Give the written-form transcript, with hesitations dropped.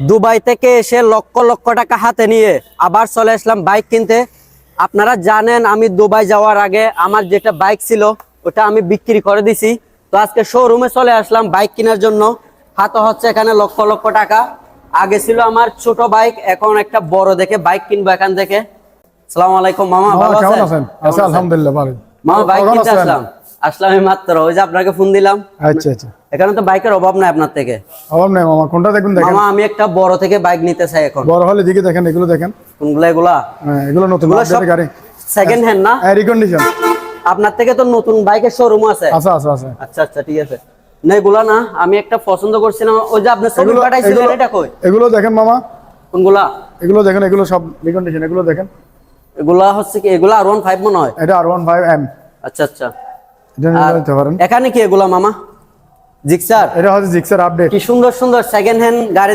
Dubai থেকে এসে লক্ষ লক্ষ টাকা হাতে নিয়ে আবার চলে আসলাম বাইক কিনতে। আপনারা জানেন আমি দুবাই যাওয়ার আগে আমার যেটা বাইক ছিল ওটা আমি বিক্রি করে দিছি। তো আজকে শোরুমে চলে আসলাম বাইক কেনার জন্য। হাতে হচ্ছে এখানে লক্ষ লক্ষ টাকা। আগে ছিল আমার ছোট বাইক, এখন একটা বড় দেখে বাইক কিনবো এখান থেকে। আসসালামু আলাইকুম মামা, ভালো কেমন আছেন? আছেন? আচ্ছা, আলহামদুলিল্লাহ ভালো। মামা বাইক কখন কিনতে আসলেন? আসলাম এই মাত্র, ওই যে আপনাকে ফোন দিলাম। আচ্ছা আচ্ছা, এখানে তো বাইকের অভাব নাই আপনার থেকে। অভাব নেই মামা, কোনটা দেখুন দেখেন। মামা আমি একটা বড় থেকে বাইক নিতে চাই এখন। বড় হলে দিকে দেখেন, এগুলো দেখেন। কোনগুলা এগুলা? হ্যাঁ, এগুলো নতুন এগুলো আপডেট সব গাড়ি, সেকেন্ড হ্যান্ড না? রিকন্ডিশন। আপনার থেকে তো নতুন বাইকের শোরুম আছে? আচ্ছা আচ্ছা আচ্ছা, আচ্ছা আচ্ছা ঠিক আছে। না এগুলা না, আমি একটা পছন্দ করছিলাম। ওই যে আপনি ছবি এগুলো পাঠাইছিলেন, এগুলো এটা কই? এগুলো দেখেন মামা, কোনগুলা? এগুলো দেখেন, এগুলো সব রিকন্ডিশন। এগুলো দেখেন, এগুলা হচ্ছে কি, এগুলা R15 মনে হয়। এটা R15M। আচ্ছা আচ্ছা। এটা নিয়ে নিতে পারেন। এখানে কি এগুলা মামা? জিক্সার? এটা হচ্ছে জিক্সার আপডেট। কি সুন্দর সুন্দর সেকেন্ড হ্যান্ড গাড়ি।